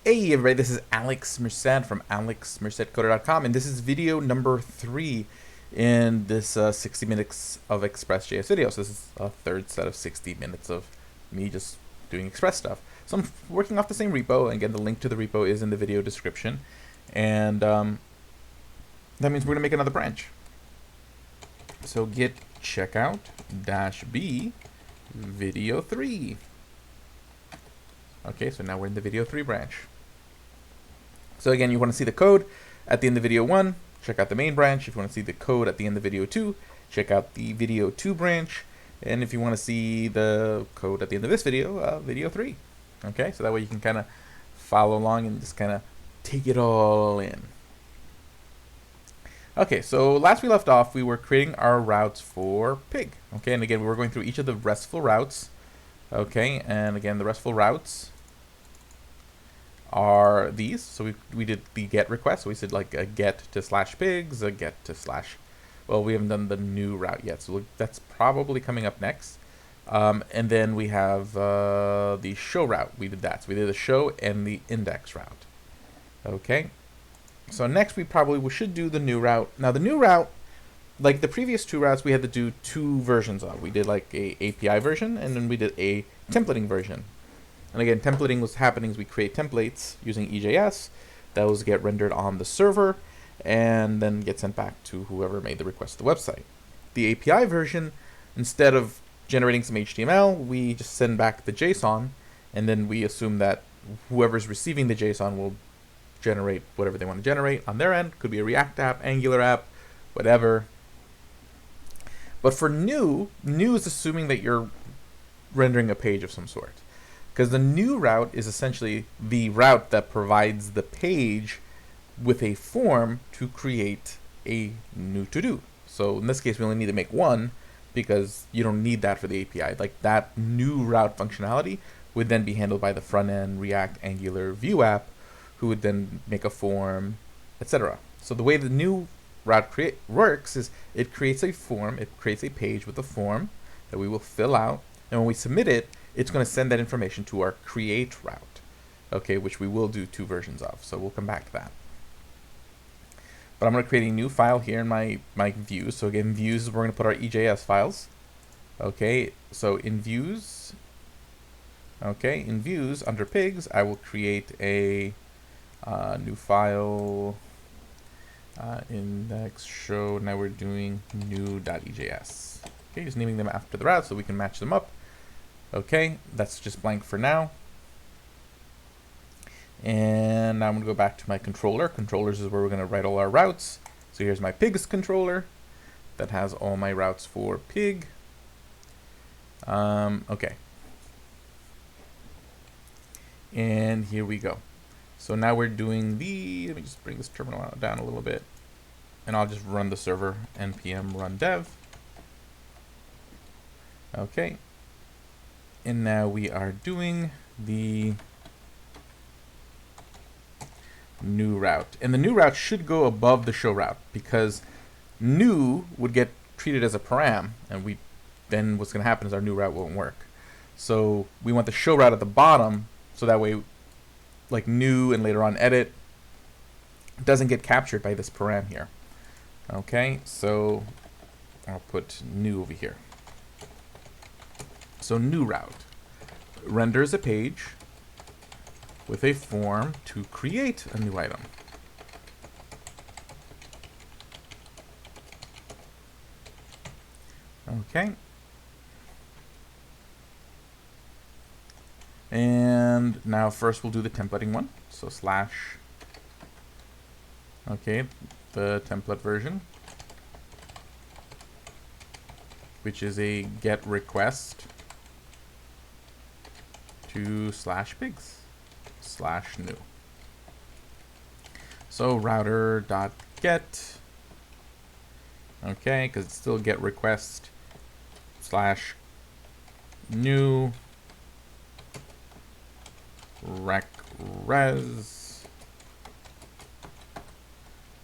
Hey everybody, this is Alex Merced from alexmercedcoder.com, and this is video number 3 in this 60 minutes of ExpressJS video. So this is a third set of 60 minutes of me just doing Express stuff. So I'm working off the same repo, and again, the link to the repo is in the video description, and that means we're going to make another branch. So git checkout -b video 3. Okay, so now we're in the video 3 branch. So again, you want to see the code at the end of video 1, check out the main branch. If you want to see the code at the end of video 2, check out the video 2 branch. And if you want to see the code at the end of this video, video 3. Okay, so that way you can kind of follow along and just kind of take it all in. Okay, so last we left off, we were creating our routes for pig. Okay, and again, we were going through each of the RESTful routes. Okay, and again, the RESTful routes are these. So we did the get request. So we said like a get to /pigs, a get to / well, we haven't done the new route yet, so that's probably coming up next. And then we have the show route. We did that. So we did the show and the index route. Okay. So next we probably should do the new route. Now the new route, like the previous two routes, we had to do 2 versions of. We did like a API version, and then we did a templating version. And again, templating was happening as we create templates using EJS. Those get rendered on the server and then get sent back to whoever made the request to the website. The API version, instead of generating some HTML, we just send back the JSON, and then we assume that whoever's receiving the JSON will generate whatever they want to generate on their end. Could be a React app, Angular app, whatever. But for new is assuming that you're rendering a page of some sort, because the new route is essentially the route that provides the page with a form to create a new to-do. So in this case, we only need to make one because you don't need that for the API. Like that new route functionality would then be handled by the front-end React, Angular, Vue app, who would then make a form, etc. So the way the new route works is it creates a form, it creates a page with a form that we will fill out, and when we submit it, it's going to send that information to our create route, okay, which we will do 2 versions of. So we'll come back to that. But I'm going to create a new file here in my views. So again, views is where we're going to put our EJS files. Okay, so in views, under pigs, I will create a new file, index show. Now we're doing new.ejs. Okay, just naming them after the route so we can match them up. Okay, that's just blank for now. And now I'm going to go back to my controller. Controllers is where we're going to write all our routes. So here's my pigs controller that has all my routes for pig. Okay. And here we go. So now we're doing let me just bring this terminal down a little bit, and I'll just run the server npm run dev. Okay. And now we are doing the new route. And the new route should go above the show route, because new would get treated as a param, and then what's going to happen is our new route won't work. So we want the show route at the bottom, so that way like new and later on edit doesn't get captured by this param here. Okay, so I'll put new over here. So new route renders a page with a form to create a new item. Okay. And now first we'll do the templating one. So the template version, which is a get request to /pigs /new. So router.get, okay, because it's still get request /new res.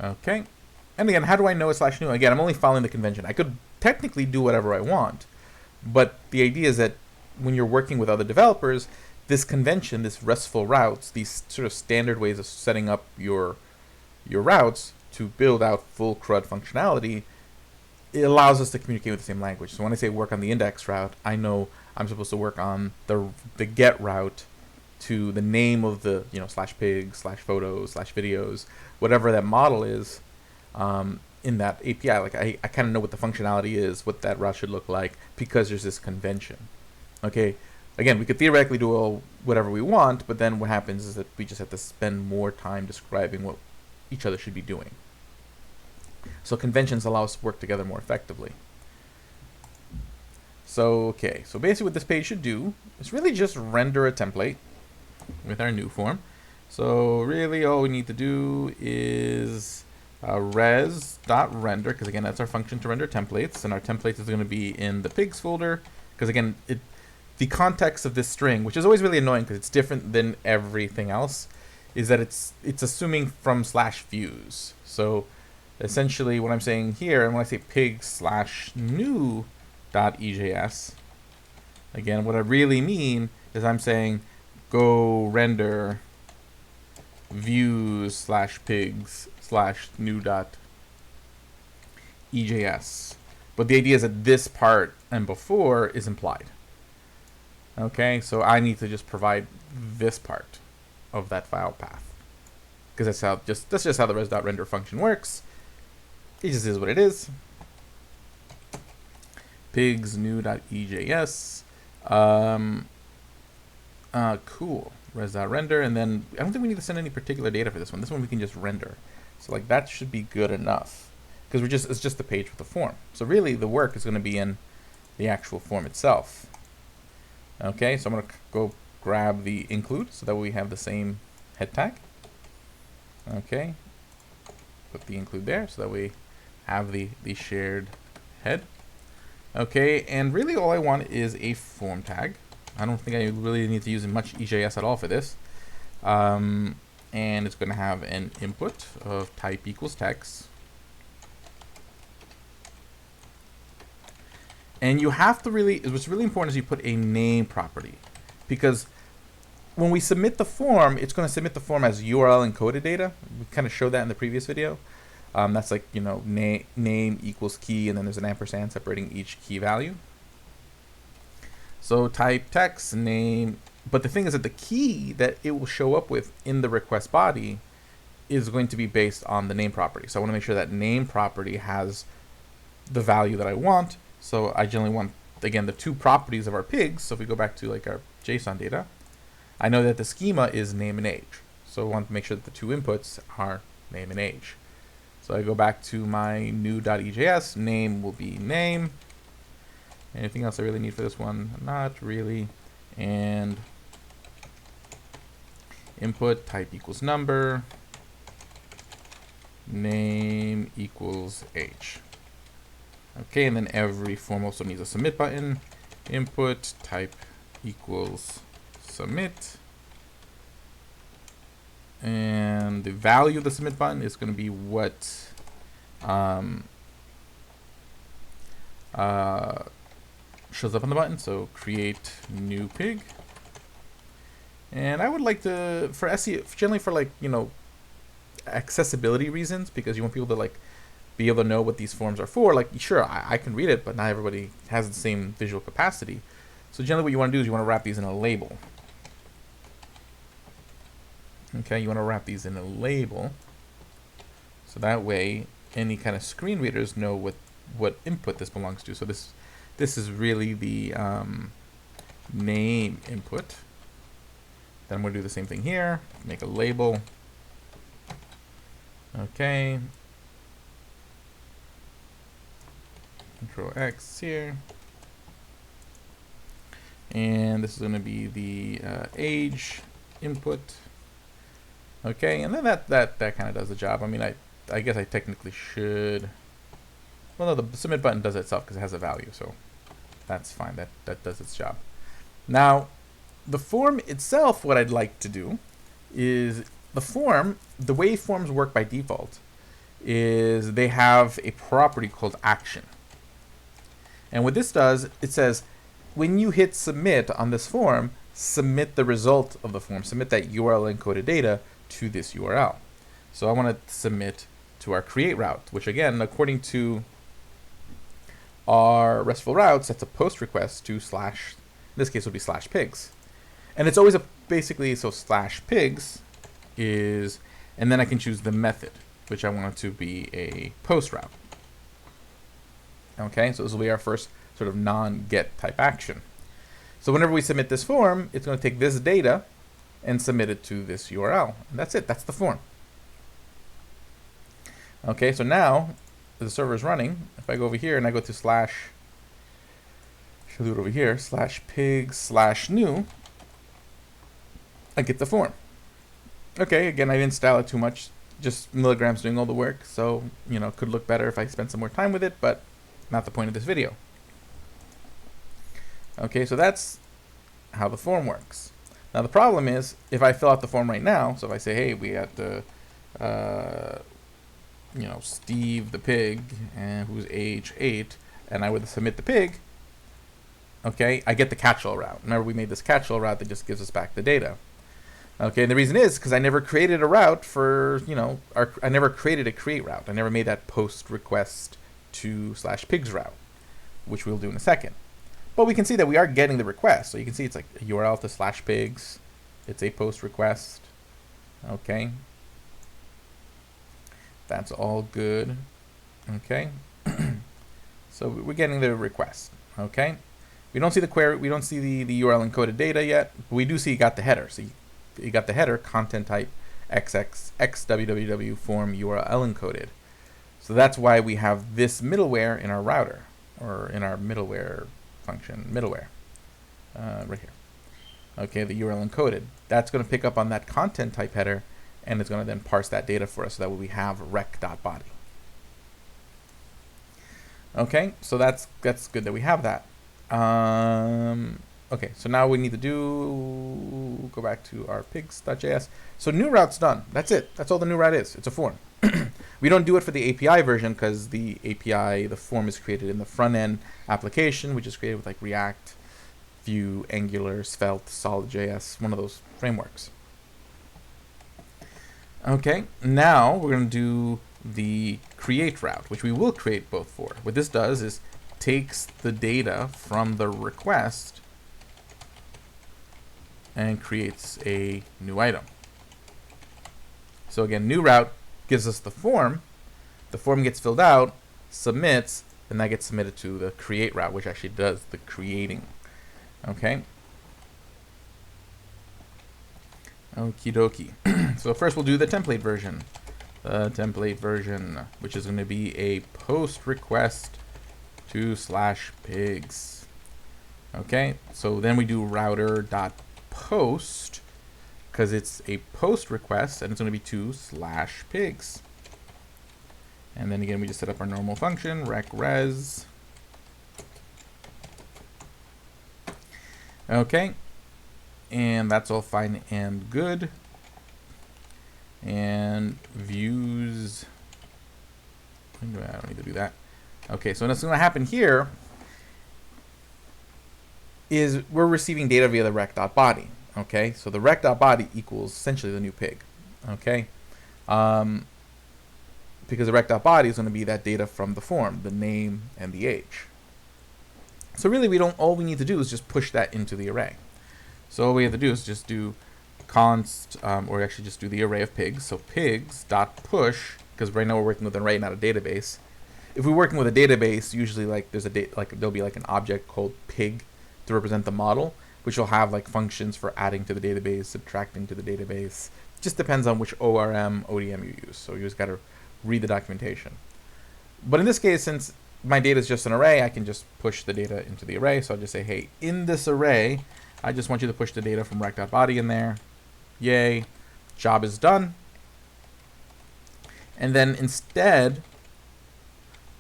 Okay, and again, how do I know it's /new? Again, I'm only following the convention. I could technically do whatever I want, but the idea is that when you're working with other developers, this convention, this RESTful routes, these sort of standard ways of setting up your routes to build out full CRUD functionality, it allows us to communicate with the same language. So when I say work on the index route, I know I'm supposed to work on the get route to the name of the, /pig, /photos, /videos, whatever that model is in that API. Like I kind of know what the functionality is, what that route should look like, because there's this convention. Okay, again, we could theoretically do whatever we want, but then what happens is that we just have to spend more time describing what each other should be doing. So conventions allow us to work together more effectively. So, okay, so basically what this page should do is really just render a template with our new form. So really all we need to do is res.render, because again, that's our function to render templates, and our templates is going to be in the pigs folder, because again, the context of this string, which is always really annoying because it's different than everything else, is that it's assuming from /views. So essentially what I'm saying here, and when I say pig/new.ejs, again, what I really mean is I'm saying go render views/pigs/new.ejs. But the idea is that this part and before is implied. Okay, so I need to just provide this part of that file path, because that's just how the res.render function works. It just is what it is. Pigs new.ejs. Cool. Res.render, and then I don't think we need to send any particular data for this one. This one we can just render. So like that should be good enough, because it's just the page with the form. So really the work is going to be in the actual form itself. Okay, so I'm going to go grab the include so that we have the same head tag. Okay, put the include there so that we have the shared head. Okay, and really all I want is a form tag. I don't think I really need to use much EJS at all for this. And it's going to have an input of type equals text. And you have to what's really important is you put a name property, because when we submit the form, it's going to submit the form as URL encoded data. We kind of showed that in the previous video. That's like, name equals key, and then there's an ampersand separating each key value. So type text name, but the thing is that the key that it will show up with in the request body is going to be based on the name property. So I want to make sure that name property has the value that I want. So I generally want, again, the two properties of our pigs. So if we go back to like our JSON data, I know that the schema is name and age. So I want to make sure that the two inputs are name and age. So I go back to my new.ejs, name will be name. Anything else I really need for this one? Not really. And input type equals number, name equals age. Okay, and then every form also needs a submit button. Input type equals submit. And the value of the submit button is going to be what shows up on the button. So create new pig. And I would like to, for SEO, generally for like, accessibility reasons, because you want people to like be able to know what these forms are for. Like, sure, I can read it, but not everybody has the same visual capacity. So generally what you want to do is you want to wrap these in a label. Okay, you want to wrap these in a label, so that way any kind of screen readers know what input this belongs to. So this is really the name input. Then I'm going to do the same thing here, make a label. Okay. Control X here. And this is going to be the age input. Okay, and then that kind of does the job. I mean, I guess I technically should. Well, no, the submit button does it itself because it has a value, so that's fine. That does its job. Now, the form itself, what I'd like to do is the way forms work by default is they have a property called action. And what this does, it says when you hit submit on this form, submit the result of the form, submit that URL encoded data to this URL. So I want to submit to our create route, which again, according to our RESTful routes, that's a post request to slash, in this case would be slash pigs. And it's always a basically, so slash pigs is, and then I can choose the method, which I want it to be a post route. Okay, so this will be our first sort of non-get type action. So whenever we submit this form, it's going to take this data and submit it to this URL. And that's it, that's the form. Okay, so now the server is running. If I go over here and I go to slash, should do it over here, slash pigs slash new, I get the form. Okay, again, I didn't style it too much, just Milligrams doing all the work, so, you know, could look better if I spent some more time with it, but not the point of this video. Okay, so that's how the form works. Now the problem is, if I fill out the form right now, so if I say, hey, we got the, you know, Steve the pig, who's age 8, and I would submit the pig, okay, I get the catch-all route. Remember, we made this catch-all route that just gives us back the data. Okay, and the reason is because I never created a route for, you know, I never created a create route. I never made that post request to slash pigs route, which we'll do in a second. But we can see that we are getting the request. So you can see it's like a URL to slash pigs. It's a post request. Okay. That's all good. Okay. So we're getting the request. Okay. We don't see the query. We don't see the URL encoded data yet. But we do see you got the header. So you got the header content type xxxwww form URL encoded. So that's why we have this middleware in our router, or in our middleware function, middleware, right here. Okay, the URL encoded. That's going to pick up on that content type header, and it's going to then parse that data for us so that we have rec.body. Okay, so that's good that we have that. Okay, so now we need to go back to our pigs.js. So new route's done. That's it. That's all the new route is. It's a form. We don't do it for the API version because the API, the form is created in the front end application, which is created with like React, Vue, Angular, Svelte, Solid.js, one of those frameworks. Okay, now we're going to do the create route, which we will create both for. What this does is takes the data from the request and creates a new item. So again, new route gives us the form gets filled out, submits, and that gets submitted to the create route, which actually does the creating. Okay. Okie dokie. So first we'll do the template version. The template version, which is going to be a post request to slash pigs. Okay, so then we do router.post because it's a post request and it's going to be to slash pigs. And then again, we just set up our normal function, rec_res. Okay, and that's all fine and good. And views, I don't need to do that. Okay, so what's going to happen here is we're receiving data via the rec.body. Okay, so the rec.body equals essentially the new pig. Okay, because the rec.body is going to be that data from the form, the name and the age. So really, all we need to do is just push that into the array. So all we have to do is just do const, or actually just do the array of pigs. So pigs.push, because right now we're working with an array, not a database. If we're working with a database, usually like there'll be like an object called pig to represent the model, which will have like functions for adding to the database, subtracting to the database. It just depends on which ORM, ODM you use. So you just got to read the documentation. But in this case, since my data is just an array, I can just push the data into the array. So I'll just say, hey, in this array, I just want you to push the data from rec.body in there. Yay, job is done. And then instead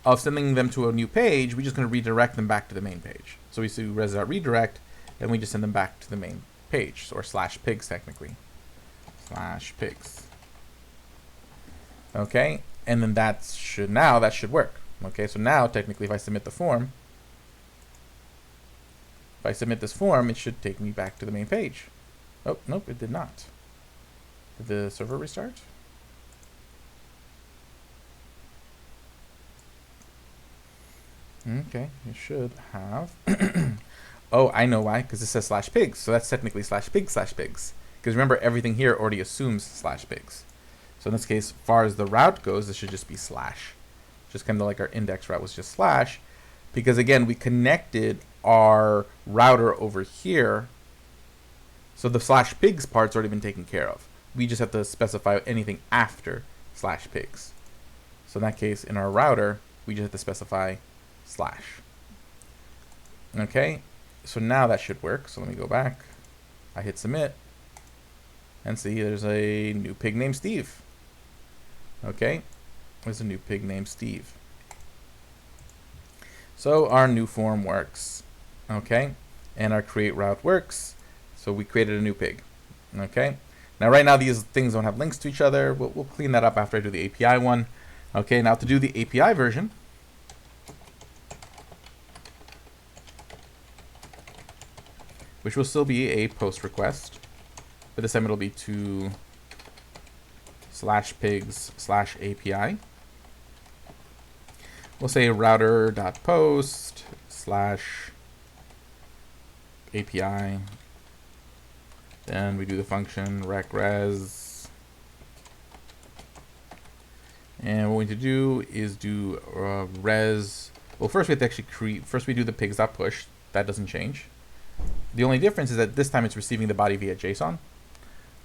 of sending them to a new page, we're just going to redirect them back to the main page. So we see res.redirect, and we just send them back to the main page, or slash pigs technically. Slash pigs. Okay, and then that should work. Okay, so now technically if I submit the form, If I submit this form, it should take me back to the main page. Oh, nope, it did not. Did the server restart? Okay, it should have. Oh, I know why, because it says /pigs, so that's technically /pigs/pigs. Because remember, everything here already assumes /pigs. So in this case, as far as the route goes, this should just be slash. Just kind of like our index route was just slash. Because again, we connected our router over here. So the /pigs part's already been taken care of. We just have to specify anything after /pigs. So in that case, in our router, we just have to specify slash. Okay, so now that should work. So let me go back. I hit submit. And see, there's a new pig named Steve. Okay, there's a new pig named Steve. So our new form works. Okay, and our create route works. So we created a new pig. Okay, now right now these things don't have links to each other. We'll clean that up after I do the API one. Okay, now to do the API version, which will still be a post request, but this time it'll be to /pigs/API. We'll say router.post/API. Then we do the function recres. And what we need to do is do res. Well, first we have to actually create. First we do the pigs.push. That doesn't change. The only difference is that this time it's receiving the body via JSON.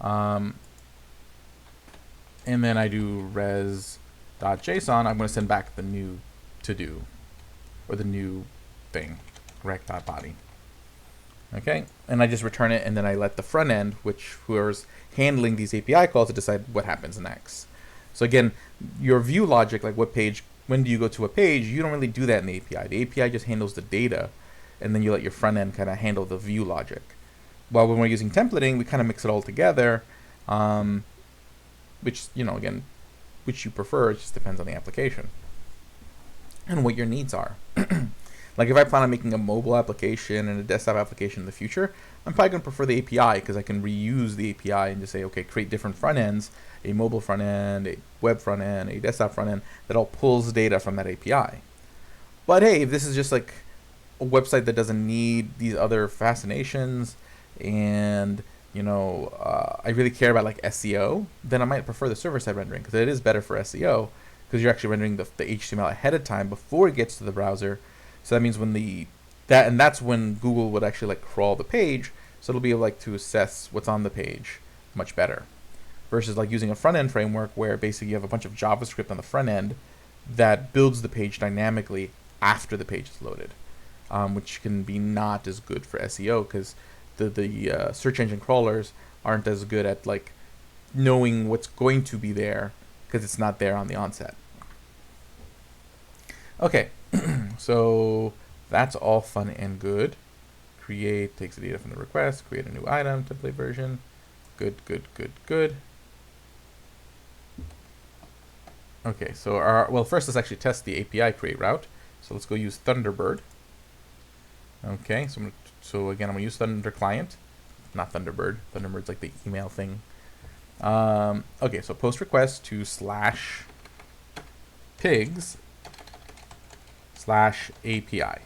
And then I do res.json. I'm going to send back the new to-do, or the new thing, rec.body. Okay, and I just return it, and then I let the front end, whoever's handling these API calls, to decide what happens next. So again, your view logic, like what page, when do you go to a page, you don't really do that in the API. The API just handles the data, and then you let your front end kind of handle the view logic. While when we're using templating, we kind of mix it all together, which, you know, again, which you prefer, it just depends on the application and what your needs are. Like if I plan on making a mobile application and a desktop application in the future, I'm probably going to prefer the API because I can reuse the API and just say, okay, create different front ends, a mobile front end, a web front end, a desktop front end, that all pulls data from that API. But hey, if this is just like a website that doesn't need these other fascinations, and you know, I really care about like SEO, then I might prefer the server-side rendering because it is better for SEO because you're actually rendering the HTML ahead of time before it gets to the browser. So that means when that's when Google would actually like crawl the page, so it'll be able like to assess what's on the page much better, versus like using a front-end framework where basically you have a bunch of JavaScript on the front end that builds the page dynamically after the page is loaded, which can be not as good for SEO because the search engine crawlers aren't as good at like knowing what's going to be there because it's not there on the onset. Okay, so that's all fun and good. Create takes the data from the request, create a new item, template version. Good. Okay, so well, first let's actually test the API create route. So let's go use Thunderbird. Okay, so again, I'm gonna use Thunder client, not Thunderbird. Thunderbird's like the email thing. Okay, so post request to /pigs/API.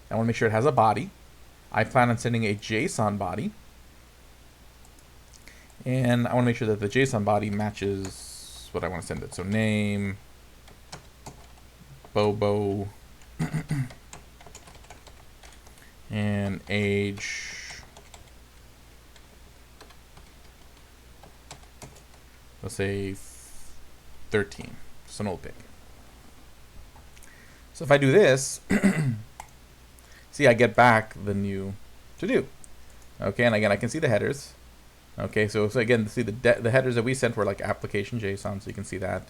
I want to make sure it has a body. I plan on sending a JSON body, and I want to make sure that the JSON body matches what I want to send it. So name, Bobo, and age. Let's say 13. Just an old pig. So if I do this, see, I get back the new to do. Okay, and again, I can see the headers. Okay, so again, see the headers that we sent were like application JSON, so you can see that.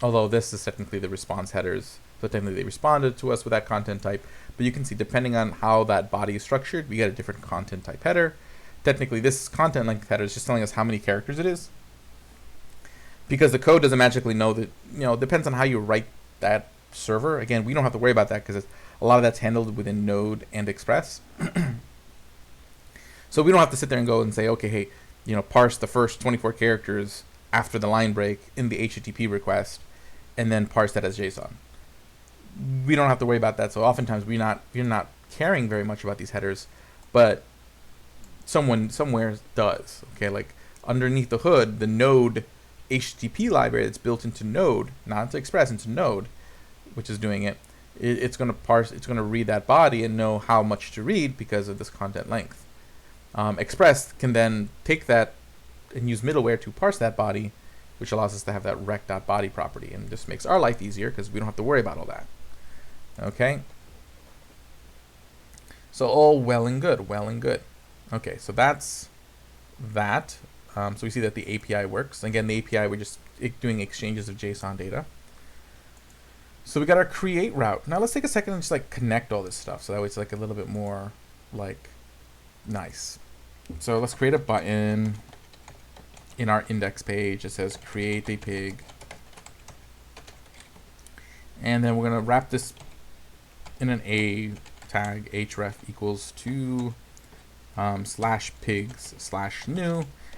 Although this is technically the response headers, so technically they responded to us with that content type. But you can see, depending on how that body is structured, we get a different content type header. Technically, this content length header is just telling us how many characters it is, because the code doesn't magically know that, you know, depends on how you write that server. Again, we don't have to worry about that because a lot of that's handled within Node and Express. So we don't have to sit there and go and say, okay, hey, parse the first 24 characters after the line break in the HTTP request, and then parse that as JSON. We don't have to worry about that. So oftentimes we're not caring very much about these headers, but someone somewhere does. Okay, like underneath the hood, the Node HTTP library that's built into Node, not into Express, into Node, which is doing it. It's going to parse. It's going to read that body and know how much to read because of this content length. Express can then take that and use middleware to parse that body, which allows us to have that rec.body property, and just makes our life easier because we don't have to worry about all that. Okay. So all well and good, well and good. Okay, so that's that. So we see that the API works. Again, the API, we're just doing exchanges of JSON data. So we got our create route. Now let's take a second and just like connect all this stuff, so that way it's like a little bit more like nice. So let's create a button in our index page. It says create a pig, and then we're gonna wrap this in an A tag, href equals to /pigs/new.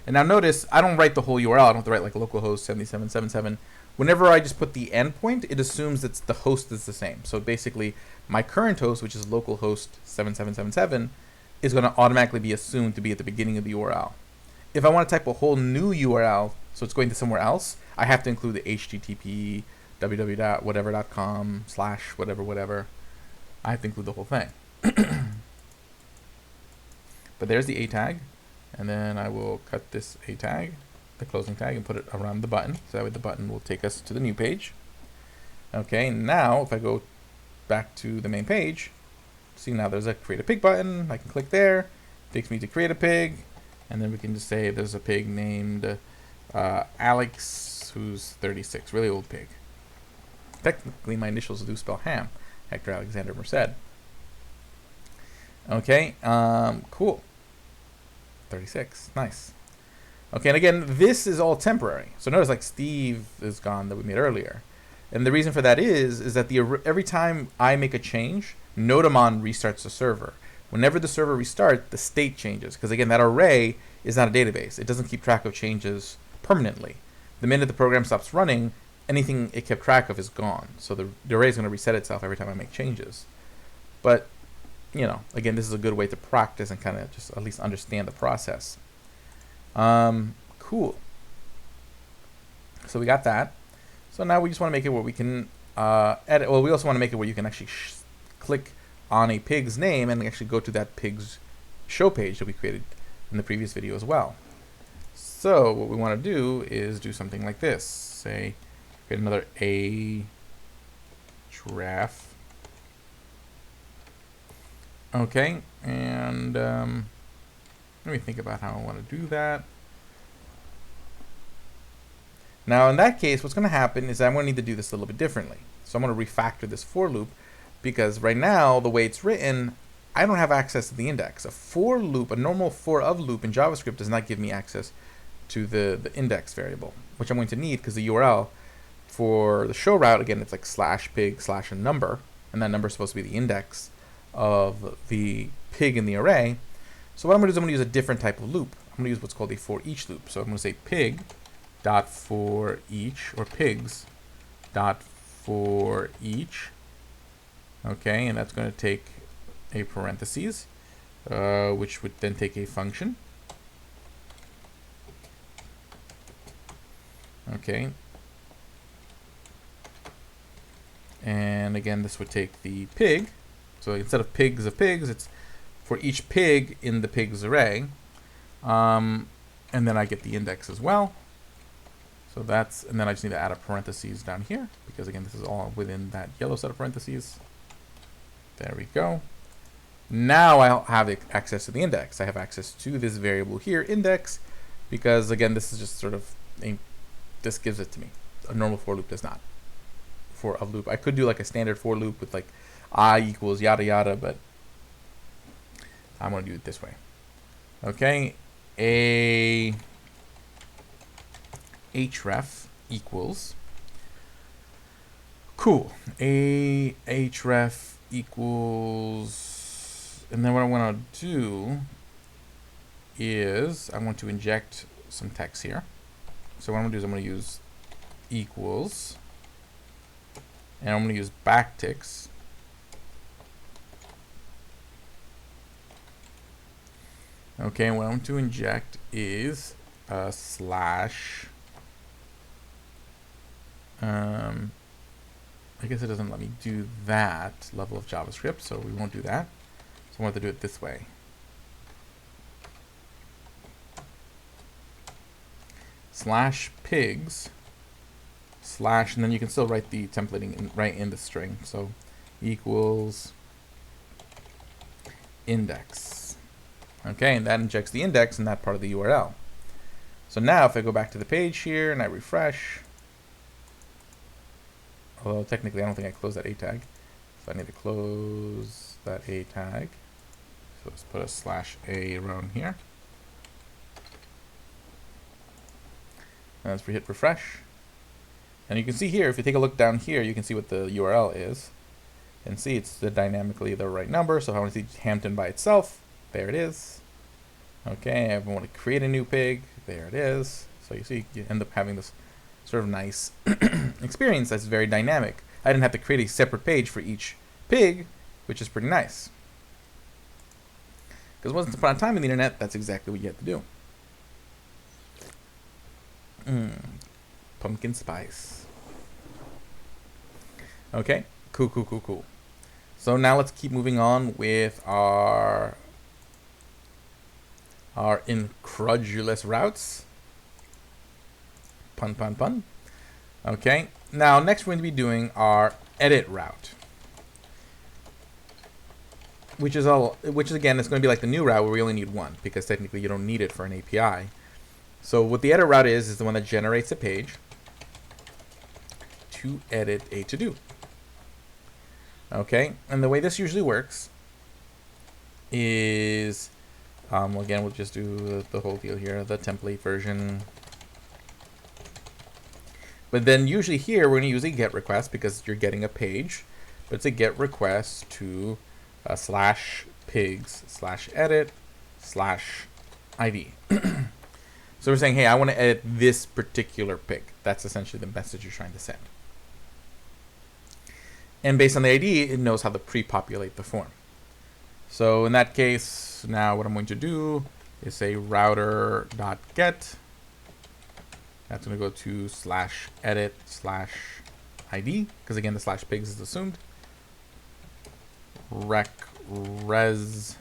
And now notice I don't write the whole URL. I don't have to write like localhost 7777. Whenever I just put the endpoint, it assumes that the host is the same. So basically, my current host, which is localhost 7777, is going to automatically be assumed to be at the beginning of the URL. If I want to type a whole new URL, so it's going to somewhere else, I have to include the http www.whatever.com / whatever. I have to include the whole thing. But there's the A tag, and then I will cut this A tag, the closing tag, and put it around the button, so that way the button will take us to the new page. Okay, now if I go back to the main page, see now there's a create a pig button. I can click there, it takes me to create a pig, and then we can just say there's a pig named Alex, who's 36, really old pig. Technically my initials do spell ham, Hector Alexander Merced. Okay, cool. 36, nice. Okay, and again, this is all temporary. So notice like Steve is gone that we made earlier. And the reason for that is that every time I make a change, Nodamon restarts the server. Whenever the server restarts, the state changes. Because again, that array is not a database. It doesn't keep track of changes permanently. The minute the program stops running, anything it kept track of is gone. So the array is going to reset itself every time I make changes. But again, this is a good way to practice and kind of just at least understand the process. Cool. So we got that. So now we just want to make it where we can edit. Well, we also want to make it where you can actually click on a pig's name and actually go to that pig's show page that we created in the previous video as well. So what we want to do is do something like this. Say, create another A giraffe. Okay, and let me think about how I want to do that. Now in that case, what's going to happen is I'm going to need to do this a little bit differently. So I'm going to refactor this for loop, because right now, the way it's written, I don't have access to the index. A for loop, a normal for of loop in JavaScript does not give me access to the index variable, which I'm going to need because the URL for the show route, again, it's like /pig/ a number, and that number is supposed to be the index of the pig in the array. So what I'm going to do is I'm going to use a different type of loop. I'm going to use what's called a for each loop. So I'm going to say pig dot for each, or pigs dot for each. Okay, and that's going to take a parentheses, which would then take a function. Okay. And again, this would take the pig. So instead of pigs, it's for each pig in the pigs array. And then I get the index as well. So that's, and then I just need to add a parentheses down here, because again, this is all within that yellow set of parentheses. There we go. Now I'll have access to the index. I have access to this variable here, index, because again, this is just sort of, this gives it to me. A normal for loop does not. For a loop, I could do like a standard for loop with like I equals yada yada, but I'm going to do it this way. Okay, a href equals Cool. A href equals, and then what I want to do is I want to inject some text here. So what I'm going to do is I'm going to use equals, and I'm going to use backticks. Okay, and what I want to inject is a slash. I guess it doesn't let me do that level of JavaScript, so we won't do that. So I want to do it this way. Slash pigs slash, and then you can still write the templating right in the string. So equals index. Okay, and that injects the index in that part of the URL. So now if I go back to the page here and I refresh, although technically I don't think I closed that A tag, so I need to close that A tag. So let's put a slash A around here. And let's hit refresh. And you can see here, if you take a look down here, you can see what the URL is. And see, it's dynamically the right number. So if I want to see Hampton by itself, there it is. Okay, if I want to create a new pig, there it is. So you see, you end up having this sort of nice experience that's very dynamic. I didn't have to create a separate page for each pig, which is pretty nice. Because once upon a time in the internet, that's exactly what you had to do. Pumpkin spice. Okay, cool. So now let's keep moving on with our incredulous routes. Pun. Okay, now next we're going to be doing our edit route, which is again, it's going to be like the new route where we only need one, because technically you don't need it for an API. So what the edit route is the one that generates a page to edit a to-do. Okay, and the way this usually works is, again, we'll just do the whole deal here, the template version. But then usually here we're going to use a GET request because you're getting a page, but it's a GET request to slash pigs slash edit slash ID. So we're saying, hey, I want to edit this particular pig. That's essentially the message you're trying to send. And based on the ID, it knows how to pre-populate the form. So in that case, now what I'm going to do is say router.get. That's going to go to slash edit slash ID, because again, the slash pigs is assumed. Res.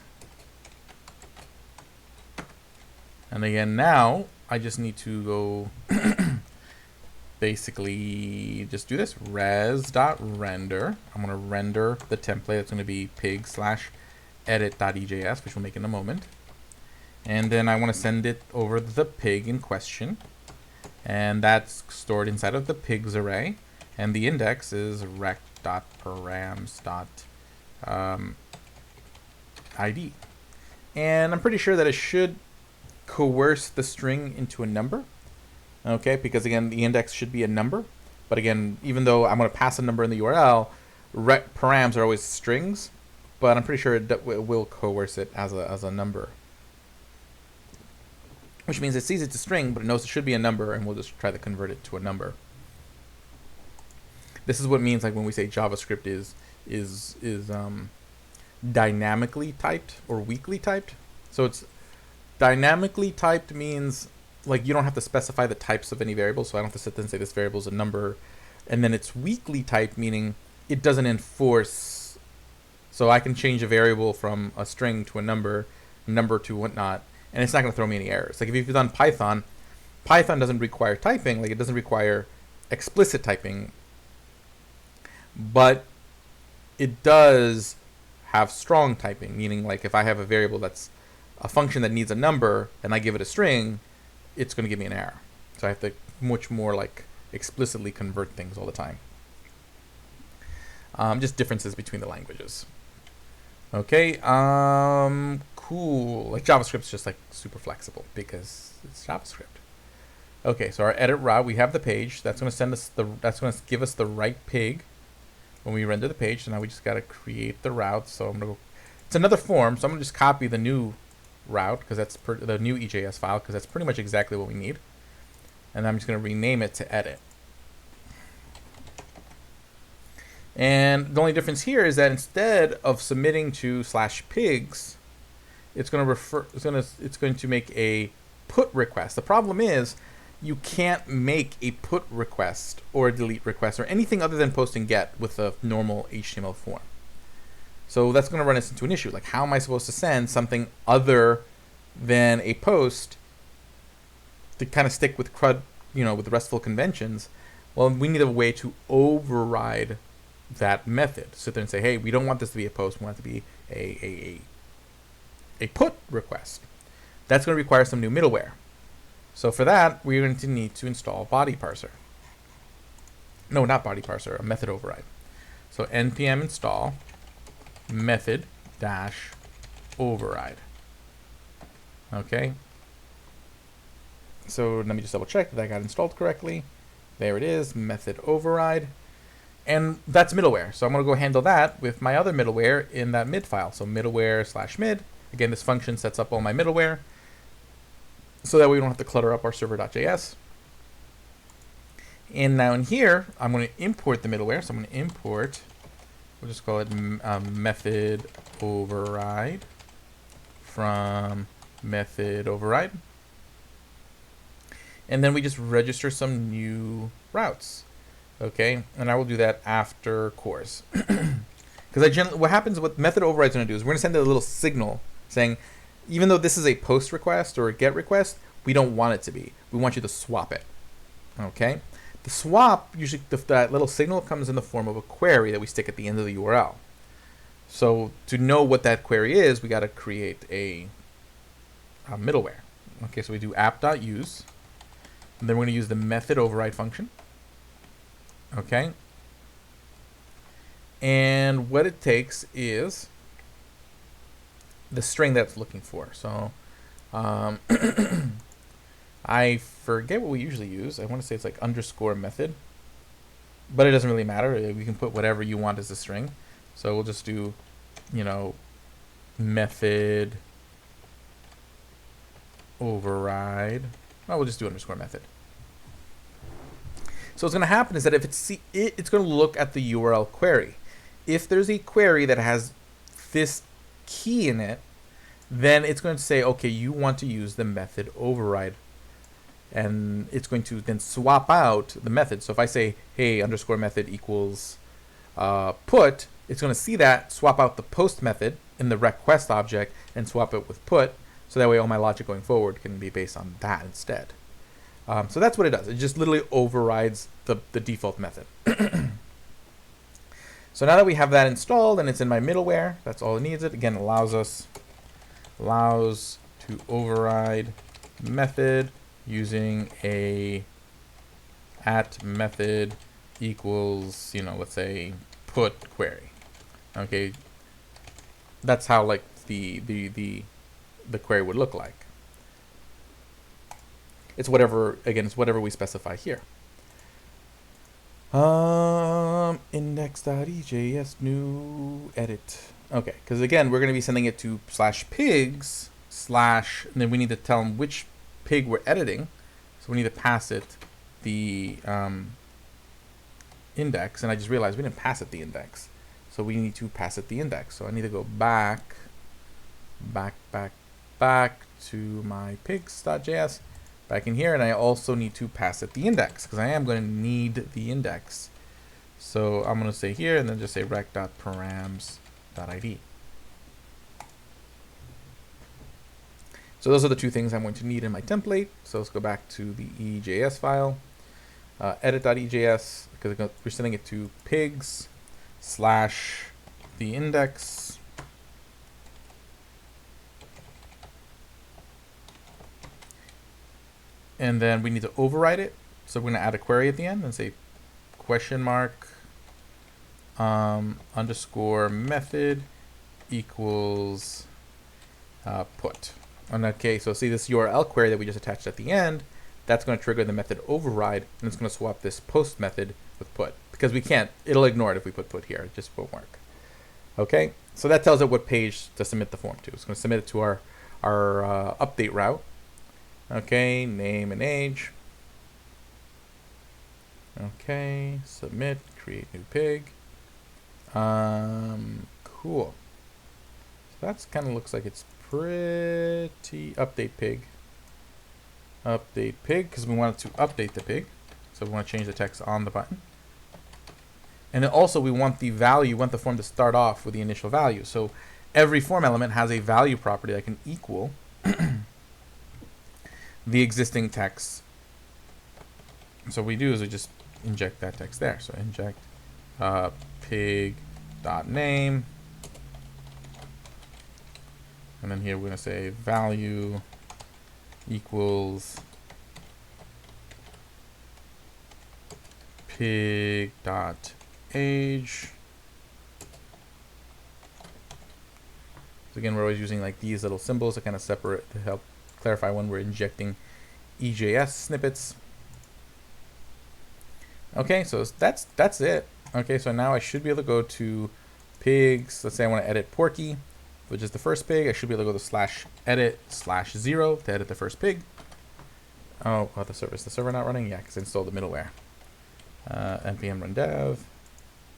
And again, now I just need to go basically just do this res.render. I'm going to render the template. It's going to be pig slash edit.ejs, which we'll make in a moment. And then I want to send it over the pig in question. And that's stored inside of the pigs array. And the index is rec.params.id. And I'm pretty sure that it should coerce the string into a number. Okay, because again, the index should be a number. But again, even though I'm going to pass a number in the URL, params are always strings. But I'm pretty sure it will coerce it as a number. Which means it sees it's a string, but it knows it should be a number, and we'll just try to convert it to a number. This is what it means like when we say JavaScript is dynamically typed or weakly typed. So it's dynamically typed means like you don't have to specify the types of any variable, so I don't have to sit there and say this variable is a number. And then it's weakly typed, meaning it doesn't enforce. So I can change a variable from a string to a number to whatnot, and it's not going to throw me any errors. Like if you've done Python, Python doesn't require typing, like it doesn't require explicit typing, but it does have strong typing, meaning like if I have a variable that's a function that needs a number and I give it a string, it's going to give me an error. So I have to much more like explicitly convert things all the time. Just differences between the languages. Okay, cool. Like JavaScript's just like super flexible because it's JavaScript. Okay, so our edit route, we have the page that's going to send us that's going to give us the right pig when we render the page. So now we just got to create the route. So I'm going to go, it's another form, so I'm going to just copy the new route, because that's the new EJS file, because that's pretty much exactly what we need. And I'm just going to rename it to edit. And the only difference here is that instead of submitting to /pigs, it's going to make a put request. The problem is you can't make a put request or a delete request or anything other than post and get with a normal HTML form. So that's going to run us into an issue. Like, how am I supposed to send something other than a post to kind of stick with CRUD, with the RESTful conventions? Well, we need a way to override that method. Sit there and say, hey, we don't want this to be a post. We want it to be a put request. That's going to require some new middleware. So for that, we're going to need to install body parser. No, not body parser, a method override. So npm install method -override. Okay. So let me just double check that that got installed correctly. There it is, method override. And that's middleware. So I'm going to go handle that with my other middleware in that mid file. So middleware /mid. Again, this function sets up all my middleware, so that way we don't have to clutter up our server.js. And now in here, I'm going to import the middleware. So I'm going to import, we'll just call it method override from method override. And then we just register some new routes. Okay, and I will do that after CORS. Because what happens, what method override is going to do is we're going to send a little signal saying, even though this is a post request or a get request, we don't want it to be. We want you to swap it. Okay, the swap, usually that little signal comes in the form of a query that we stick at the end of the URL. So to know what that query is, we got to create a middleware. Okay, so we do app.use, and then we're going to use the method override function. Okay, and what it takes is the string that's looking for. So I forget what we usually use. I want to say it's like _method, but it doesn't really matter. We can put whatever you want as a string. So we'll just do, method override. Oh, we'll just do _method. So what's going to happen is that if it's going to look at the URL query. If there's a query that has this key in it, then it's going to say, okay, you want to use the method override. And it's going to then swap out the method. So if I say, hey, _method equals put, it's going to see that, swap out the post method in the request object, and swap it with put. So that way all my logic going forward can be based on that instead. So that's what it does. It just literally overrides the default method. So now that we have that installed and it's in my middleware, that's all it needs. It again allows to override method using a @method equals, let's say put query. Okay, that's how like the query would look like. It's whatever we specify here. Index.ejs new edit. Okay, because again, we're going to be sending it to /pigs and then we need to tell them which pig we're editing. So we need to pass it the index, and I just realized we didn't pass it the index. So we need to pass it the index. So I need to go back to my pigs.js. Back in here, and I also need to pass it the index because I am going to need the index. So I'm going to say here and then just say rec.params.id. So those are the two things I'm going to need in my template. So let's go back to the EJS file, edit.ejs, because we're sending it to pigs / the index. And then we need to override it. So we're going to add a query at the end and say _method equals put. And okay, so see this URL query that we just attached at the end, that's going to trigger the method override, and it's going to swap this post method with put. because we can't, it'll ignore it if we put here. It just won't work. Okay, so that tells it what page to submit the form to. It's going to submit it to our update route. Okay, name and age. Okay, submit, create new pig. Cool. So that's kind of looks like it's pretty update pig. Update pig, because we want it to update the pig. So we want to change the text on the button. And then also we want the value, we want the form to start off with the initial value. So every form element has a value property that can equal the existing text. So what we do is we just inject that text there. So inject pig.name. And then here we're going to say value equals pig.age. So again, we're always using like these little symbols to kind of separate, to help clarify when we're injecting EJS snippets. Okay, so that's it. Okay, so now I should be able to go to pigs. Let's say I want to edit Porky, which is the first pig. I should be able to go to /edit/0 to edit the first pig. Oh, the server, is the server not running? Yeah, because I installed the middleware. npm run dev.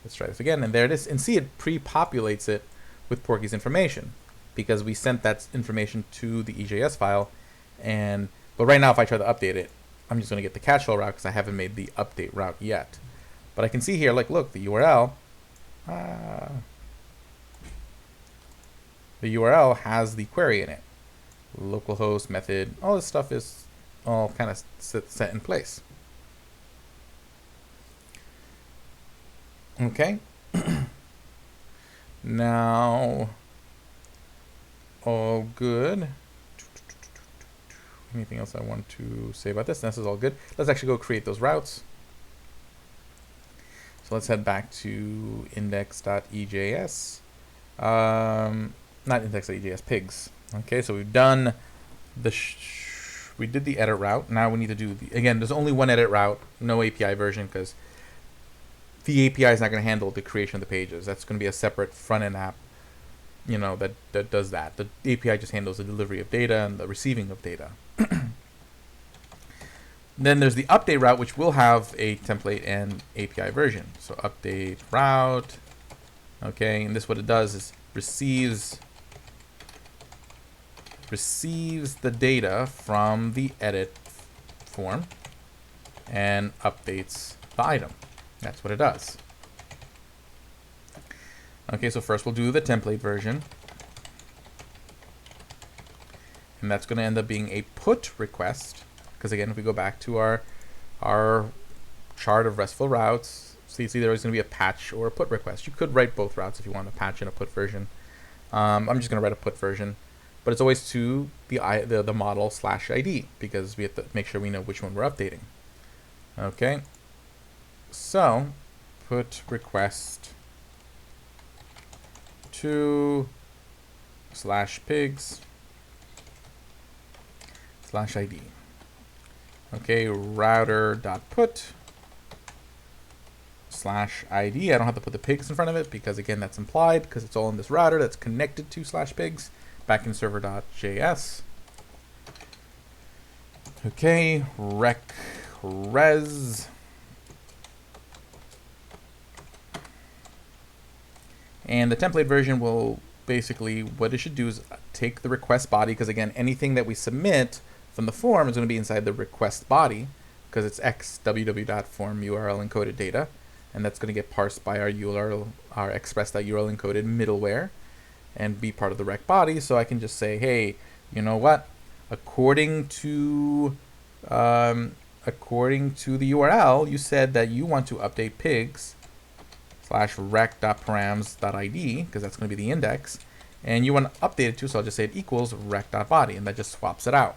Let's try this again, and there it is. And see, it pre-populates it with Porky's information because we sent that information to the EJS file. But right now, if I try to update it, I'm just going to get the catch-all route because I haven't made the update route yet. But I can see here, like, look, the URL. The URL has the query in it. Localhost method, all this stuff is all kind of set in place. Okay. Now, all good. Anything else I want to say about this? This is all good. Let's actually go create those routes. So let's head back to index.ejs. Not index.ejs, pigs. Okay, so we've done we did the edit route. Now we need to do again, there's only one edit route, no API version, because the API is not going to handle the creation of the pages. That's going to be a separate front-end app, you know, that does that. The API just handles the delivery of data and the receiving of data. Then there's the update route, which will have a template and API version. So update route. Okay, and this what it does is receives the data from the edit form and updates the item. That's what it does. Okay, so first we'll do the template version. And that's going to end up being a put request. Because again, if we go back to our chart of RESTful routes, so you see there is going to be a patch or a put request. You could write both routes if you want a patch and a put version. I'm just going to write a put version. But it's always to the model /ID because we have to make sure we know which one we're updating. Okay. So, put request to /pigs /ID. Okay, router.put /ID. I don't have to put the pigs in front of it because again that's implied because it's all in this router that's connected to /pigs back in server.js. Okay, res. And the template version will basically, what it should do is take the request body, because again, anything that we submit from the form is going to be inside the request body, because it's x.ww.form URL encoded data, and that's going to get parsed by our URL, our express.url encoded middleware, and be part of the rec body. So I can just say, hey, you know what? According to the URL, you said that you want to update pigs /rec.params.id, because that's going to be the index, and you want to update it to, so I'll just say it equals rec.body, and that just swaps it out.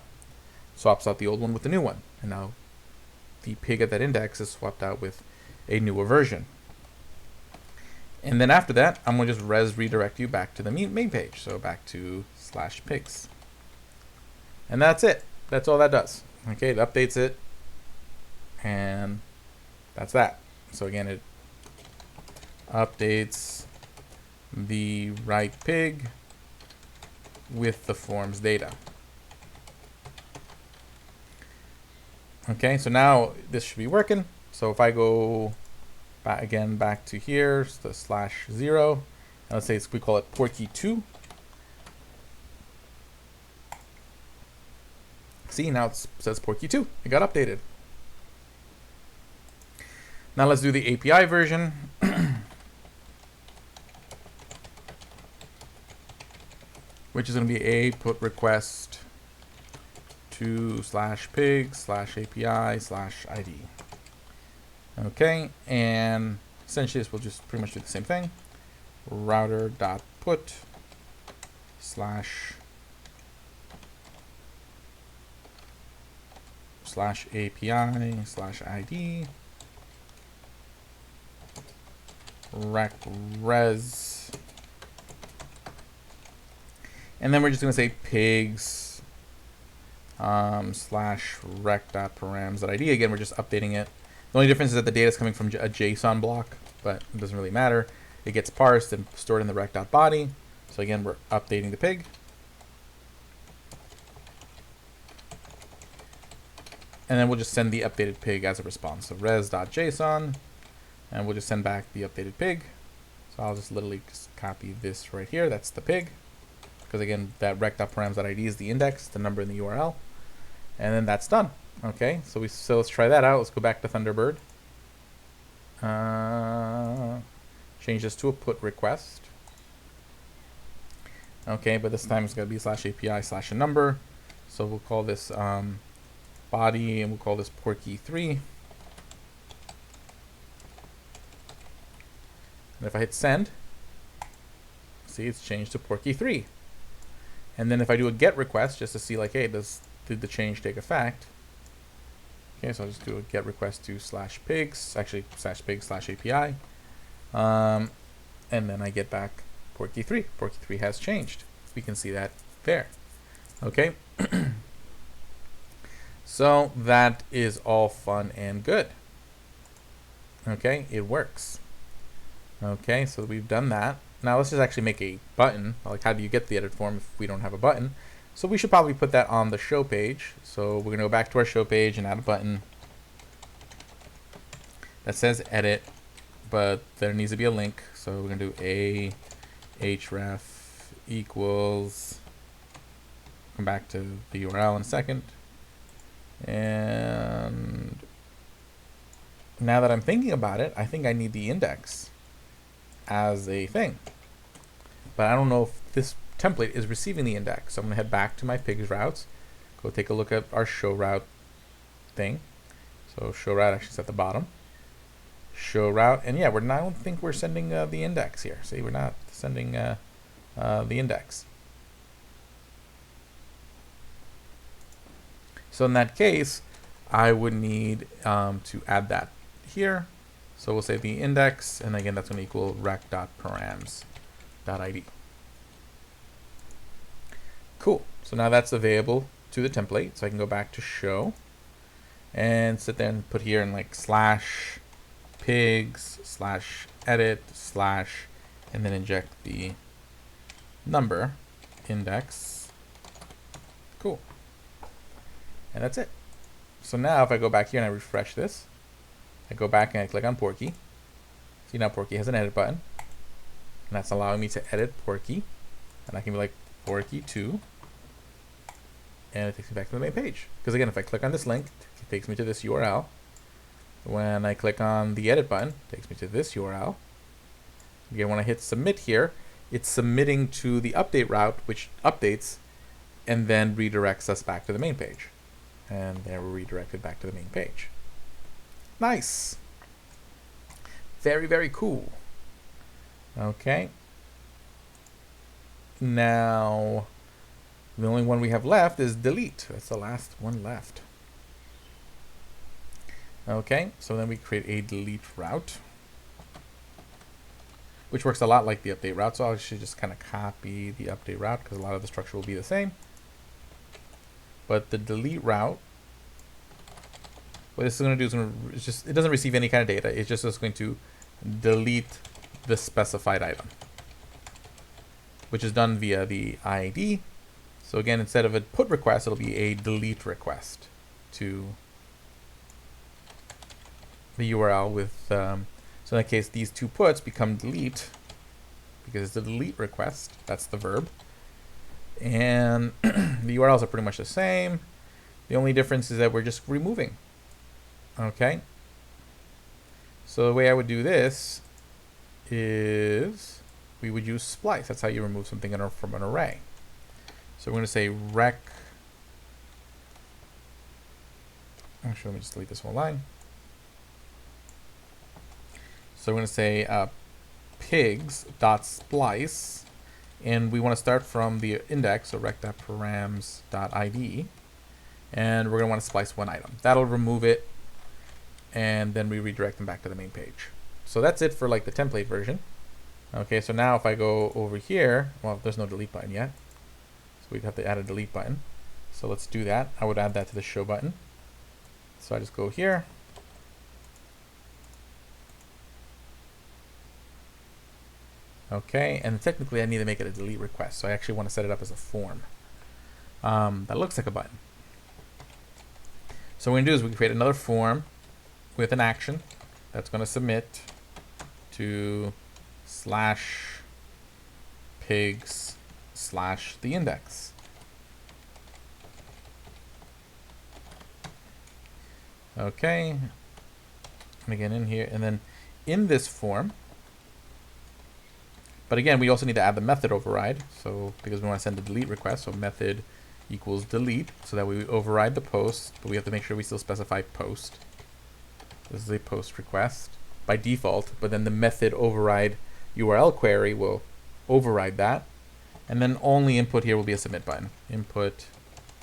Swaps out the old one with the new one, and now the pig at that index is swapped out with a newer version. And then after that, I'm going to just redirect you back to the main page, so back to /pigs. And that's it. That's all that does. Okay, it updates it, and that's that. So again, it updates the right pig with the forms data. Okay, so now this should be working. So if I go back to here, the /0, and let's say we call it Porky2. See, now it says Porky2. It got updated. Now let's do the API version. Which is going to be a put request to /pig/API/ID. Okay, and essentially this will just pretty much do the same thing. Router.put /API/ID res, and then we're just going to say pigs /rec.params.id. Again, we're just updating it. The only difference is that the data is coming from a JSON block, but it doesn't really matter. It gets parsed and stored in the rec.body. So again, we're updating the pig. And then we'll just send the updated pig as a response. So res.json, and we'll just send back the updated pig. So I'll just literally just copy this right here. That's the pig. Because again, that rec.params.id is the index, the number in the URL. And then that's done. Okay, so let's try that out. Let's go back to Thunderbird. Change this to a put request. Okay, but this time it's going to be /API/a number. So we'll call this body, and we'll call this Porky3. And if I hit send, see, it's changed to Porky3. And then if I do a get request, just to see like, hey, did the change take effect? Okay, so I'll just do a get request to /pigs, actually /pig/API. And then I get back Porky3. Porky3 has changed. We can see that there. Okay. So that is all fun and good. Okay, it works. Okay, so we've done that. Now let's just actually make a button. Like, how do you get the edit form if we don't have a button? So we should probably put that on the show page. So we're going to go back to our show page and add a button that says edit, but there needs to be a link. So we're going to do a href equals, come back to the URL in a second. And now that I'm thinking about it, I think I need the index as a thing. But I don't know if this template is receiving the index. So I'm going to head back to my pigs routes, go take a look at our show route thing. So show route actually is at the bottom. Show route, and yeah, I don't think we're sending the index here. See, we're not sending the index. So in that case, I would need to add that here. So we'll say the index, and again, that's going to equal rec.params.id. Cool. So now that's available to the template. So I can go back to show and sit there and put here in like /pigs/edit/ and then inject the number index. Cool. And that's it. So now if I go back here and I refresh this, I go back and I click on Porky. See, now Porky has an edit button. And that's allowing me to edit Porky. And I can be like Porky2. And it takes me back to the main page. Because again, if I click on this link, it takes me to this URL. When I click on the edit button, it takes me to this URL. Again, when I hit submit here, it's submitting to the update route, which updates and then redirects us back to the main page. And there we're redirected back to the main page. Nice. Very, very cool. Okay. Now, the only one we have left is delete. That's the last one left. Okay, so then we create a delete route, which works a lot like the update route. So I'll actually just kind of copy the update route because a lot of the structure will be the same. But the delete route, what this is going to do is it doesn't receive any kind of data. It's just going to delete the specified item, which is done via the ID. So again, instead of a put request, it'll be a delete request to the URL with, so in that case, these two puts become delete because it's a delete request. That's the verb. And the URLs are pretty much the same. The only difference is that we're just removing. Okay. So the way I would do this is we would use splice. That's how you remove something from an array. So we're going to say rec. Actually, let me just delete this whole line. So we're going to say pigs.splice, and we want to start from the index, so rec.params.id, and we're going to want to splice one item. That'll remove it, and then we redirect them back to the main page. So that's it for like the template version. Okay, so now if I go over here, well, there's no delete button yet, so we'd have to add a delete button. So let's do that. I would add that to the show button. So I just go here. Okay, and technically I need to make it a delete request, so I actually want to set it up as a form. That looks like a button. So what we're going to do is we create another form with an action that's going to submit to /pigs/the index. Okay, and again in here, and then in this form, but again, we also need to add the method override. So because we want to send a delete request, so method equals delete, so that we override the post, but we have to make sure we still specify post. This is a post request by default, but then the method override URL query will override that. And then only input here will be a submit button. Input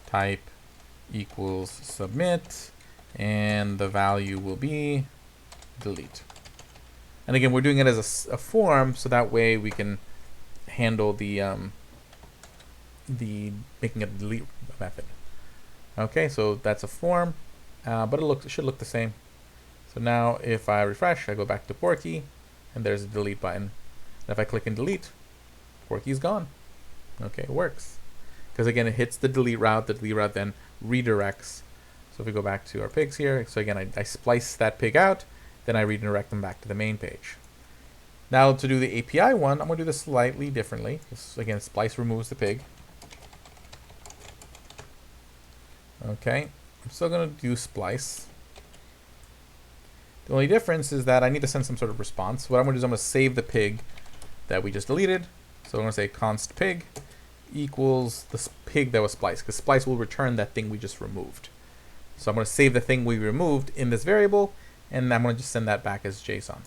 type equals submit, and the value will be delete. And again, we're doing it as a form, so that way we can handle the making a delete method. Okay, so that's a form, but it should look the same. So now if I refresh, I go back to Porky, and there's a delete button. And if I click and delete, Porky's gone. Okay, it works. Because again, it hits the delete route then redirects. So if we go back to our pigs here, so again, I splice that pig out, then I redirect them back to the main page. Now to do the API one, I'm going to do this slightly differently. This, again, splice removes the pig. Okay, I'm still going to do splice. The only difference is that I need to send some sort of response. What I'm going to do is I'm going to save the pig that we just deleted. So I'm going to say const pig equals the pig that was spliced, because splice will return that thing we just removed. So I'm going to save the thing we removed in this variable, and I'm going to just send that back as JSON.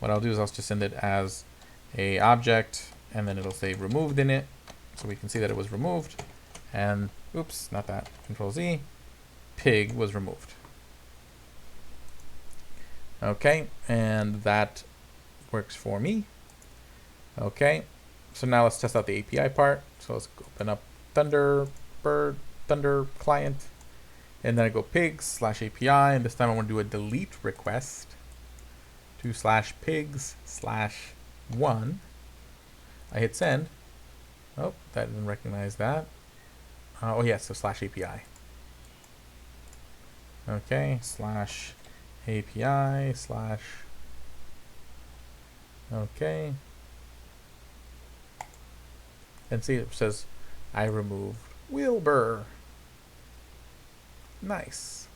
What I'll do is I'll just send it as a object, and then it'll say removed in it, so we can see that it was removed. And oops, not that. Control Z, pig was removed. Okay, and that works for me. Okay, so now let's test out the API part. So let's open up Thunderbird, Thunder client, and then I go pigs/API, and this time I want to do a delete request to /pigs/1. I hit send. Oh, that didn't recognize that. Oh yes, so /API. Okay, /API/ okay. And see, it says I removed Wilbur. Nice.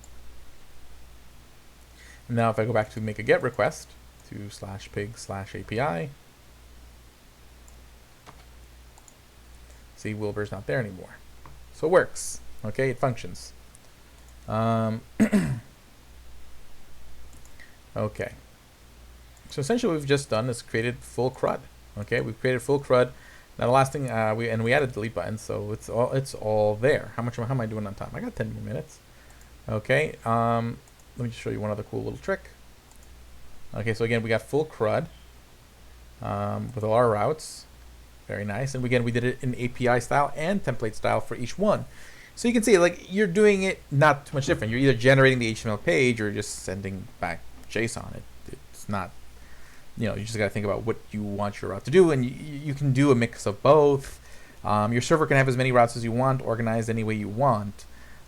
And now if I go back to make a GET request to /pig/API, see, Wilbur's not there anymore. So it works. Okay, it functions. Okay. So essentially what we've just done is created full CRUD. Okay, we've created full CRUD. Now the last thing we added a delete button, so it's all there. How am I doing on time? I got 10 more minutes. Okay, let me just show you one other cool little trick. Okay, so again, we got full CRUD with all our routes. Very nice. And again, we did it in API style and template style for each one. So you can see, like, you're doing it not too much different. You're either generating the HTML page or just sending back JSON. It's not you just got to think about what you want your route to do, and you can do a mix of both. Your server can have as many routes as you want, organized any way you want.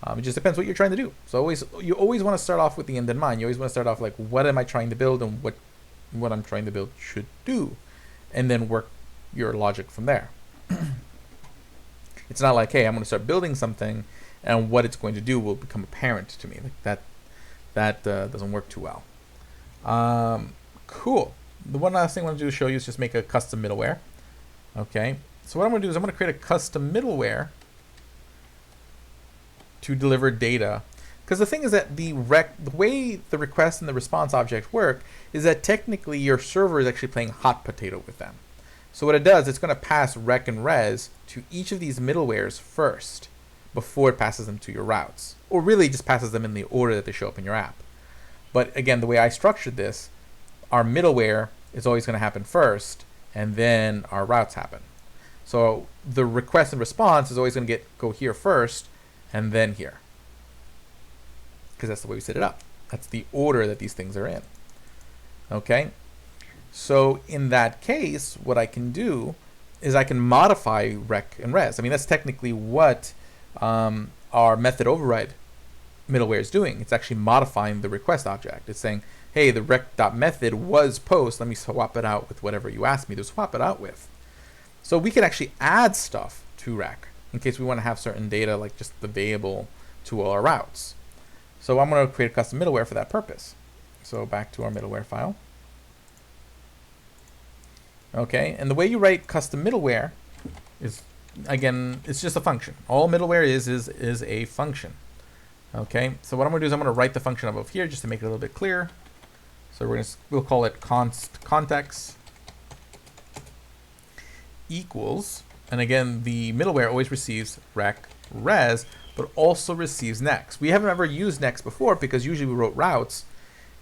It just depends what you're trying to do. So you always want to start off with the end in mind. You always want to start off like, what am I trying to build, and what I'm trying to build should do, and then work your logic from there. It's not like, hey, I'm going to start building something, and what it's going to do will become apparent to me. Like that doesn't work too well. Cool. The one last thing I want to do is show you is just make a custom middleware. Okay. So what I'm going to do is I'm going to create a custom middleware to deliver data. Because the thing is that the way the request and the response object work is that technically your server is actually playing hot potato with them. So what it does, it's going to pass rec and res to each of these middlewares first before it passes them to your routes. Or really just passes them in the order that they show up in your app. But again, the way I structured this, our middleware is always going to happen first, and then our routes happen. So the request and response is always going to go here first, and then here. Because that's the way we set it up. That's the order that these things are in. Okay? So in that case, what I can do is I can modify rec and res. I mean, that's technically what our method override middleware is doing. It's actually modifying the request object. It's saying, hey, the rec.method was post. Let me swap it out with whatever you asked me to swap it out with. So we can actually add stuff to rec in case we want to have certain data, like just the variable to all our routes. So I'm going to create a custom middleware for that purpose. So back to our middleware file. Okay, and the way you write custom middleware is, again, it's just a function. All middleware is a function. Okay, so what I'm going to do is I'm going to write the function above here just to make it a little bit clearer. So we'll call it const equals, and again, the middleware always receives rec res, but also receives next. We haven't ever used next before because usually we wrote routes,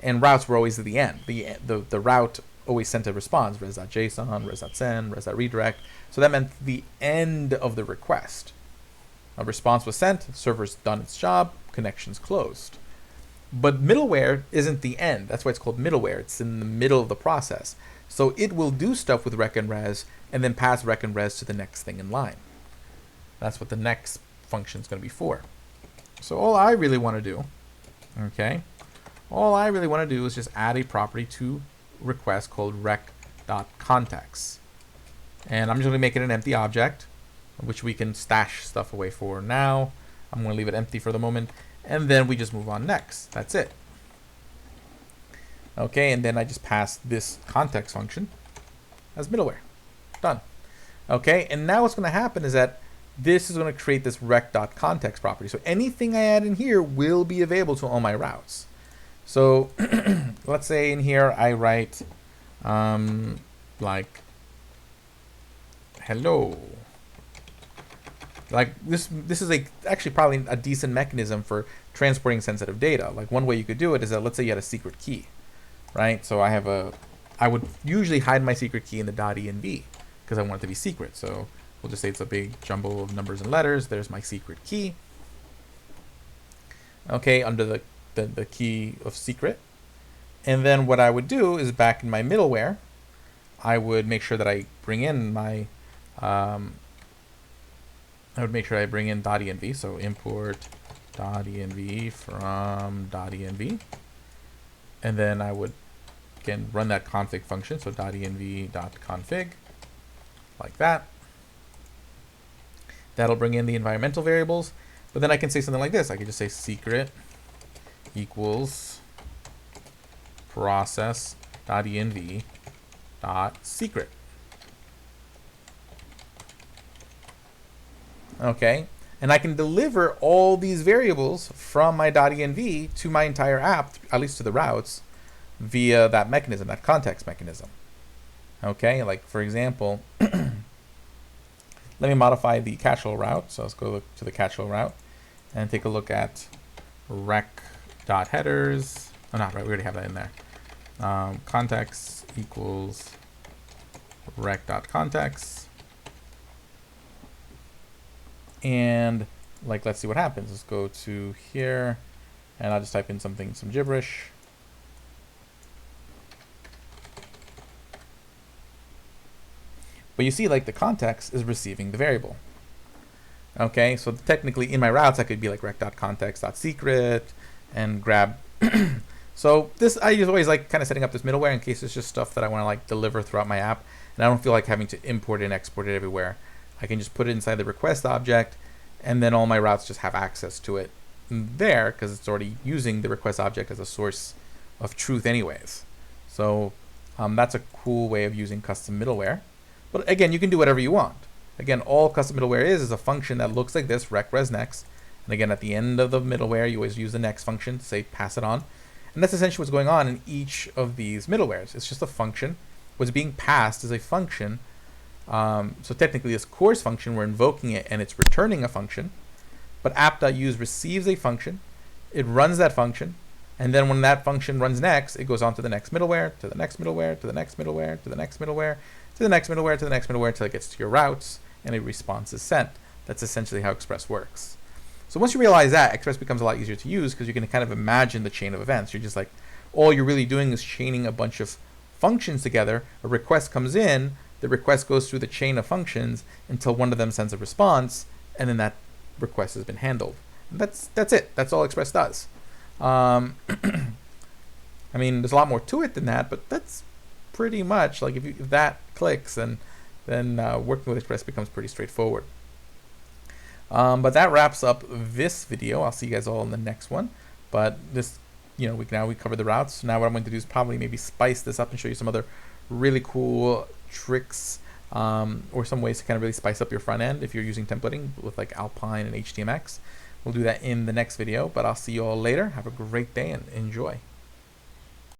and routes were always at the end. The route always sent a response, res.json, res.send, res.redirect. So that meant the end of the request. A response was sent, server's done its job, connection's closed. But middleware isn't the end. That's why it's called middleware. It's in the middle of the process. So it will do stuff with rec and res and then pass rec and res to the next thing in line. That's what the next function is going to be for. So all I really want to do, okay, all I really want to do is just add a property to request called rec.context. And I'm just going to make it an empty object, which we can stash stuff away for now. I'm going to leave it empty for the moment. And then we just move on next. That's it. Okay, and then I just pass this context function as middleware. Done. Okay, and now what's going to happen is that this is going to create this rec.context property. So anything I add in here will be available to all my routes. So let's say in here I write like hello. Like this is actually probably a decent mechanism for transporting sensitive data. Like one way you could do it is that, let's say you had a secret key, right? So I would usually hide my secret key in the .env because I want it to be secret. So we'll just say it's a big jumble of numbers and letters. There's my secret key. Okay, under the key of secret. And then what I would do is back in my middleware, I would make sure that I bring in my I would make sure I bring in .env, so import .env from .env, and then I would again run that config function, so .env.config, like that. That'll bring in the environmental variables, but then I can say something like this. I can just say secret equals process.env.secret. Okay, and I can deliver all these variables from my .env to my entire app, at least to the routes, via that mechanism, that context mechanism. Okay, like for example, let me modify the catch-all route. So let's go to the catch-all route and take a look at rec.headers. Oh, not right, we already have that in there. Context equals rec.context. And like, let's see what happens. Let's go to here, and I'll just type in some gibberish. But you see, like, the context is receiving the variable. Okay, so technically in my routes, I could be like rec.context.secret and grab. So this, I just always like kind of setting up this middleware in case it's just stuff that I want to like deliver throughout my app, and I don't feel like having to import it and export it everywhere. I can just put it inside the request object, and then all my routes just have access to it there because it's already using the request object as a source of truth anyways. So that's a cool way of using custom middleware. But again, you can do whatever you want. Again, all custom middleware is a function that looks like this, rec res next. And again, at the end of the middleware, you always use the next function to say pass it on. And that's essentially what's going on in each of these middlewares. It's just a function. What's being passed is a function. So technically this course function, we're invoking it and it's returning a function. But app.use receives a function. It runs that function. And then when that function runs next, it goes on to the next middleware, to the next middleware, to the next middleware, to the next middleware, to the next middleware, to the next middleware, until it gets to your routes and a response is sent. That's essentially how Express works. So once you realize that, Express becomes a lot easier to use because you can kind of imagine the chain of events. You're just like, all you're really doing is chaining a bunch of functions together. A request comes in, the request goes through the chain of functions until one of them sends a response, and then that request has been handled. And that's it. That's all Express does. I mean, there's a lot more to it than that, but that's pretty much like if that clicks, then working with Express becomes pretty straightforward. But that wraps up this video. I'll see you guys all in the next one. But this, we covered the routes. So now what I'm going to do is probably maybe spice this up and show you some other really cool tricks or some ways to kind of really spice up your front end if you're using templating with like Alpine and HTMX. We'll do that in the next video, but I'll see you all later. Have a great day and enjoy.